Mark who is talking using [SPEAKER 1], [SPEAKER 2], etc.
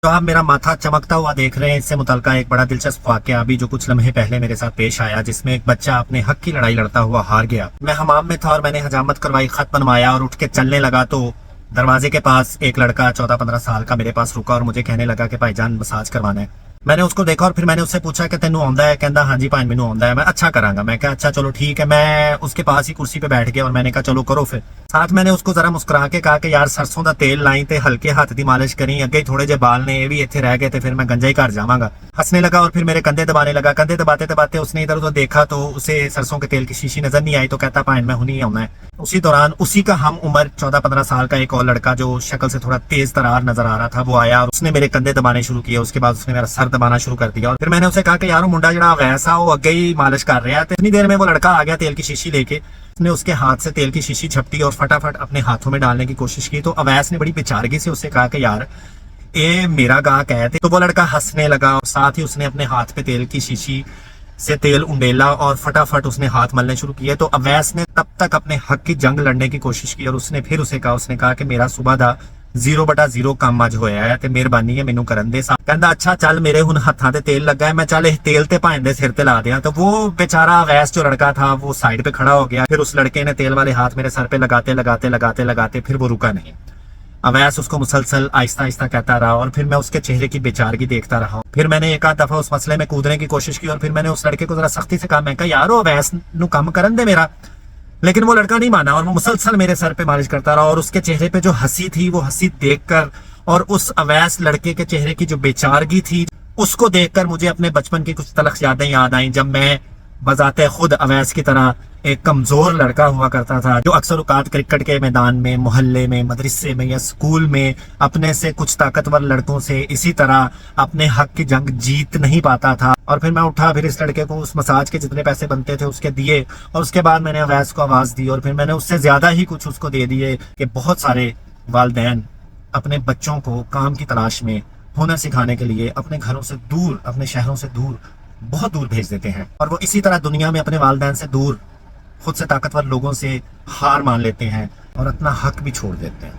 [SPEAKER 1] तो आप मेरा माथा चमकता हुआ देख रहे हैं, इससे मुतल्लिका एक बड़ा दिलचस्प वाकया अभी जो कुछ लम्हे पहले मेरे साथ पेश आया, जिसमें एक बच्चा अपने हक की लड़ाई लड़ता हुआ हार गया। मैं हमाम में था और मैंने हजामत करवाई, खत बनवाया और उठ के चलने लगा तो दरवाजे के पास एक लड़का 14-15 साल का मेरे पास रुका और मुझे कहने लगा कि भाईजान मसाज करवाना है। मैंने उसको देखा और फिर मैंने उससे पूछा कि तेनू आंदा है? कहता हाँ जी भाई मैनू आंदा है, मैं अच्छा करांगा। मैं कहा अच्छा चलो ठीक है। मैं उसके पास ही कुर्सी पे बैठ गया और मैंने कहा चलो करो। फिर साथ मैंने उसको जरा मुस्कुरा के कहा कि यार सरसों का तेल लाई ते हल्के हाथ की मालिश करी, अगे ही थोड़े जे बाल ने ये भी इतने रह गए थे, फिर मैं गंजा ही घर जावांगा। हंसने लगा और फिर मेरे कंधे दबाने लगा। कंधे दबाते दबाते उसने इधर उधर देखा तो उसे सरसों के तेल की शीशी नजर नहीं आई, तो कहता भाई मैं हुनी आना है। उसी दौरान उसी का हम उम्र 14-15 साल का एक और लड़का जो शक्ल से थोड़ा तेज तरार नजर आ रहा था वो आया और उसने मेरे कंधे दबाने शुरू किए। उसके बाद उसने मेरा सर दबाना शुरू कर दिया और फिर मैंने उसे कहा कि यार मुंडा जड़ा वैसा वो अगे ही मालिश कर रहा है। इतनी देर में वो लड़का आ गया तेल की शीशी लेके। उसने उसके हाथ से तेल की शीशी झपटी और फटाफट अपने हाथों में डालने की कोशिश की। तो अवैस ने बड़ी बेचारगी से उससे कहा कि यार ये मेरा गाहक है। तो वो लड़का हंसने लगा और साथ ही उसने अपने हाथ पे तेल की शीशी से तेल उंडेला और फटाफट उसने हाथ मलने शुरू किए। तो अवैस ने तब तक अपने हक की जंग लड़ने की कोशिश की और उसने फिर उसे कहा कि मेरा सुबह दा 0/0 काम अज होया है ते मेहरबानी है मैनू करन दे। कहंदा अच्छा चल मेरे हुण हत्थां ते तेल लगा है, मैं चल तेल ते भाएं दे सिर ते ला दियां। तो वो बेचारा अवैस जो लड़का था वो साइड पे खड़ा हो गया। फिर उस लड़के ने तेल वाले हाथ मेरे सर पे लगाते लगाते लगाते लगाते फिर वो रुका नहीं। अवैस उसको मुसलसल आहिस्ता आहिस्ता कहता रहा और फिर मैं उसके चेहरे की बेचारगी देखता रहा। फिर मैंने एक आध दफा उस मसले में कूदने की कोशिश की और फिर मैंने उस लड़के को जरा सख्ती से कहा, मैं कहा यार अवैस नु कम करन दे मेरा। लेकिन वो लड़का नहीं माना और वो मुसलसल मेरे सर पे मालिश करता रहा और उसके चेहरे पे जो हंसी थी वो हंसी देखकर और उस अवैस लड़के के चेहरे की जो बेचारगी थी उसको देखकर मुझे अपने बचपन की कुछ तलख यादें याद आई, जब मैं बजाते खुद अवैस की तरह एक कमजोर लड़का हुआ करता था जो अक्सर औकात क्रिकेट के मैदान में, मोहल्ले में, मदरसे में या स्कूल में अपने से कुछ ताकतवर लड़कों से इसी तरह अपने हक की जंग जीत नहीं पाता था। और फिर मैं उठा, फिर इस लड़के को उस मसाज के जितने पैसे बनते थे उसके दिए और उसके बाद मैंने अवैस को आवाज दी और फिर मैंने उससे ज्यादा ही कुछ उसको दे दिए कि बहुत सारे वालिदैन अपने बच्चों को काम की तलाश में हुनर सिखाने के लिए अपने घरों से दूर, अपने शहरों से दूर, बहुत दूर भेज देते हैं और वो इसी तरह दुनिया में अपने वालिदैन से दूर खुद से ताकतवर लोगों से हार मान लेते हैं और अपना हक भी छोड़ देते हैं।